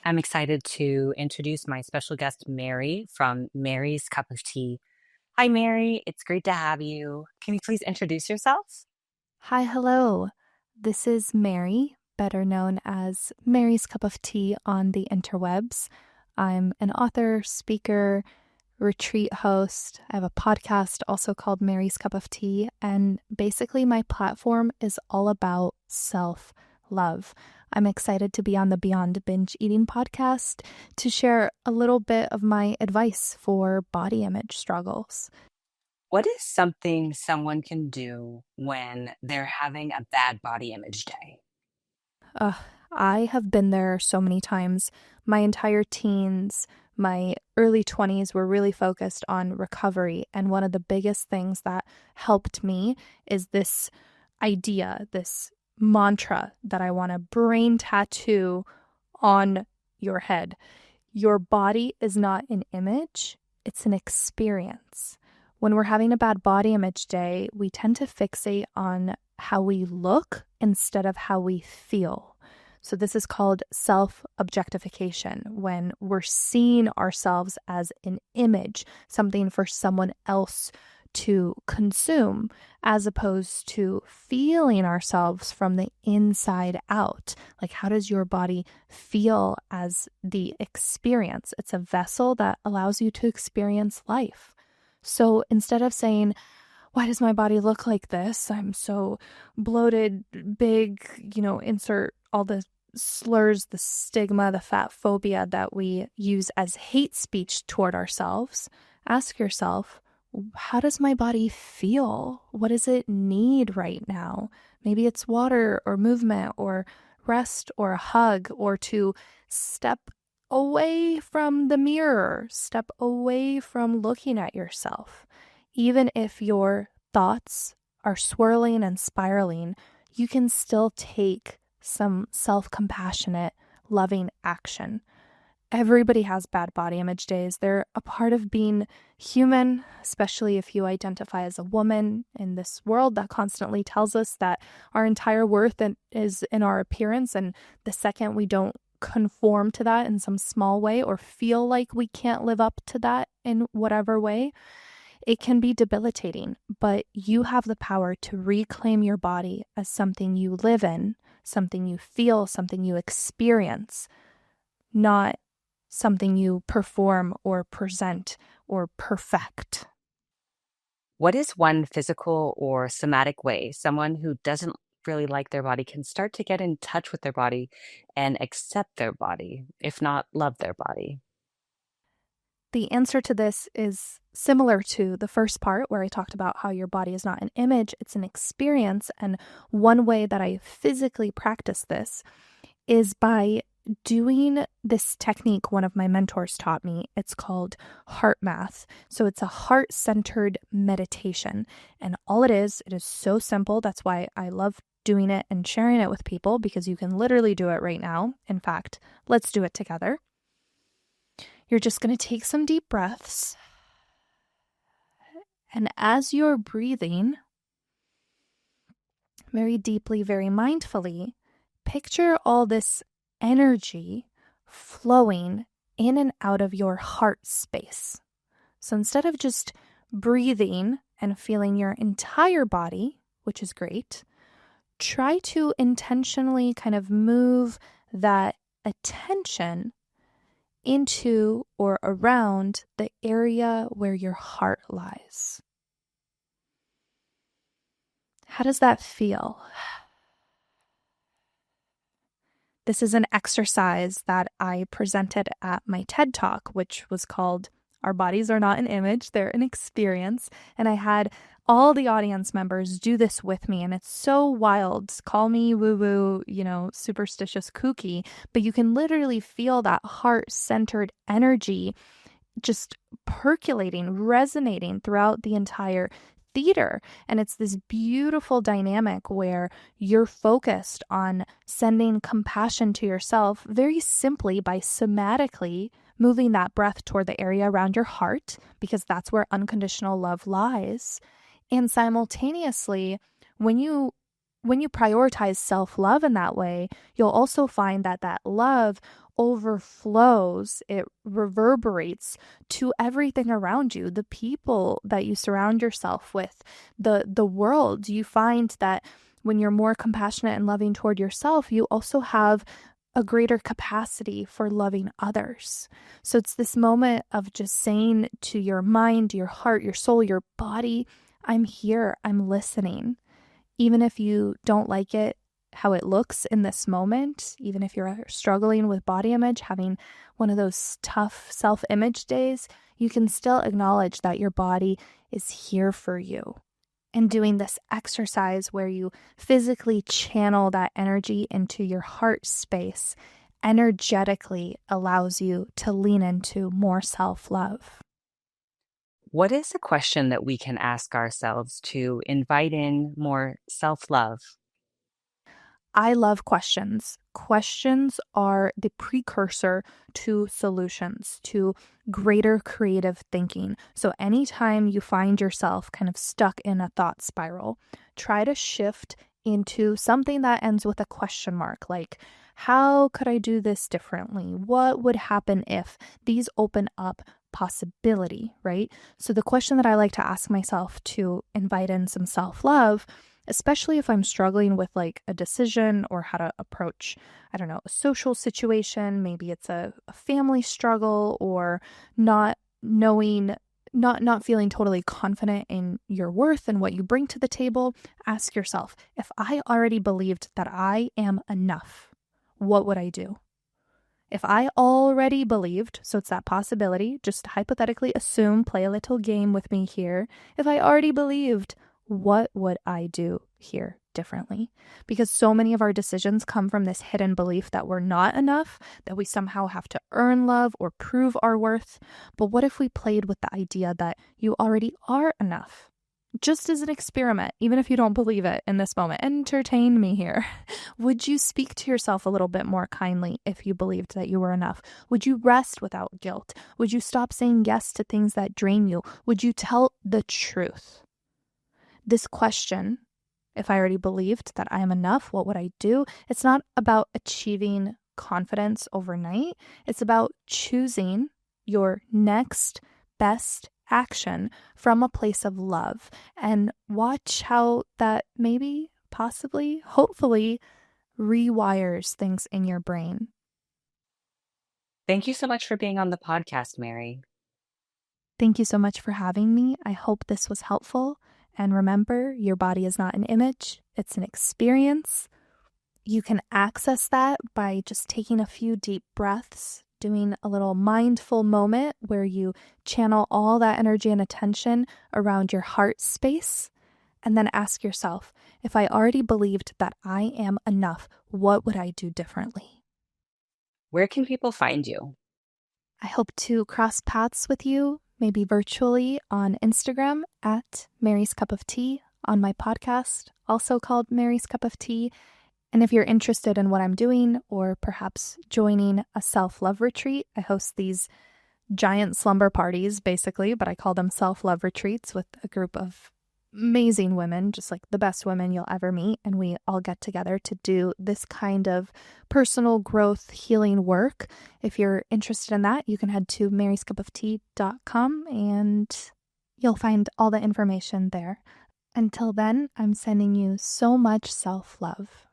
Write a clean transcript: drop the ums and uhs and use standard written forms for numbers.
I'm excited to introduce my special guest, Mary, from Mary's Cup of Tea. Hi, Mary. It's great to have you. Can you please introduce yourself? Hi, hello. This is Mary, better known as Mary's Cup of Tea on the interwebs. I'm an author, speaker, retreat host. I have a podcast also called Mary's Cup of Tea. And basically, my platform is all about self love. I'm excited to be on the Beyond Binge Eating podcast to share a little bit of my advice for body image struggles. What is something someone can do when they're having a bad body image day? Ugh, I have been there so many times. My entire teens, my early 20s were really focused on recovery. And one of the biggest things that helped me is this idea, this mantra that I want to brain tattoo on your head. Your body is not an image, it's an experience. When we're having a bad body image day, we tend to fixate on how we look instead of how we feel. So, this is called self objectification, when we're seeing ourselves as an image, something for someone else to consume, as opposed to feeling ourselves from the inside out. Like, how does your body feel as the experience? It's a vessel that allows you to experience life. So instead of saying, why does my body look like this? I'm so bloated, big, insert all the slurs, the stigma, the fat phobia that we use as hate speech toward ourselves. Ask yourself, how does my body feel? What does it need right now? Maybe it's water or movement or rest or a hug, or to step away from the mirror, step away from looking at yourself. Even if your thoughts are swirling and spiraling, you can still take some self-compassionate, loving action. Everybody has bad body image days. They're a part of being human, especially if you identify as a woman in this world that constantly tells us that our entire worth is in our appearance. And the second we don't conform to that in some small way or feel like we can't live up to that in whatever way, it can be debilitating. But you have the power to reclaim your body as something you live in, something you feel, something you experience, not something you perform or present or perfect. What is one physical or somatic way someone who doesn't really like their body can start to get in touch with their body and accept their body, if not love their body? The answer to this is similar to the first part where I talked about how your body is not an image, it's an experience. And one way that I physically practice this is by doing this technique one of my mentors taught me. It's called heart math. So it's a heart-centered meditation. And all it is so simple. That's why I love doing it and sharing it with people, because you can literally do it right now. In fact, let's do it together. You're just going to take some deep breaths. And as you're breathing very deeply, very mindfully, picture all this energy flowing in and out of your heart space. So instead of just breathing and feeling your entire body, which is great, try to intentionally kind of move that attention into or around the area where your heart lies. How does that feel? This is an exercise that I presented at my TED Talk, which was called Our Bodies Are Not an Image, They're an Experience. And I had all the audience members do this with me. And it's so wild. Call me woo-woo, superstitious kooky, but you can literally feel that heart-centered energy just percolating, resonating throughout the entire theater. And it's this beautiful dynamic where you're focused on sending compassion to yourself very simply by somatically moving that breath toward the area around your heart, because that's where unconditional love lies. And simultaneously, when you prioritize self-love in that way, you'll also find that love overflows, it reverberates to everything around you, the people that you surround yourself with, the world. You find that when you're more compassionate and loving toward yourself, you also have a greater capacity for loving others. So it's this moment of just saying to your mind, your heart, your soul, your body, I'm here, I'm listening. Even if you don't like it, how it looks in this moment, even if you're struggling with body image, having one of those tough self-image days, you can still acknowledge that your body is here for you. And doing this exercise where you physically channel that energy into your heart space energetically allows you to lean into more self-love. What is a question that we can ask ourselves to invite in more self-love? I love questions. Questions are the precursor to solutions, to greater creative thinking. So, anytime you find yourself kind of stuck in a thought spiral, try to shift into something that ends with a question mark, like, how could I do this differently? What would happen if? These open up possibility, right? So, the question that I like to ask myself to invite in some self love, especially if I'm struggling with like a decision or how to approach, I don't know, a social situation. Maybe it's a family struggle or not knowing, not feeling totally confident in your worth and what you bring to the table. Ask yourself, if I already believed that I am enough, what would I do? If I already believed, so it's that possibility, just hypothetically assume, play a little game with me here. If I already believed, what would I do here differently? Because so many of our decisions come from this hidden belief that we're not enough, that we somehow have to earn love or prove our worth. But what if we played with the idea that you already are enough? Just as an experiment, even if you don't believe it in this moment, entertain me here. Would you speak to yourself a little bit more kindly if you believed that you were enough? Would you rest without guilt? Would you stop saying yes to things that drain you? Would you tell the truth? This question, if I already believed that I am enough, what would I do? It's not about achieving confidence overnight. It's about choosing your next best action from a place of love, and watch how that maybe, possibly, hopefully rewires things in your brain. Thank you so much for being on the podcast, Mary. Thank you so much for having me. I hope this was helpful. And remember, your body is not an image, it's an experience. You can access that by just taking a few deep breaths, doing a little mindful moment where you channel all that energy and attention around your heart space. And then ask yourself, if I already believed that I am enough, what would I do differently? Where can people find you? I hope to cross paths with you, maybe virtually on Instagram at Mary's Cup of Tea, on my podcast, also called Mary's Cup of Tea. And if you're interested in what I'm doing, or perhaps joining a self-love retreat, I host these giant slumber parties, basically, but I call them self-love retreats with a group of amazing women, just like the best women you'll ever meet. And we all get together to do this kind of personal growth healing work. If you're interested in that, you can head to maryscupoftea.com and you'll find all the information there. Until then, I'm sending you so much self-love.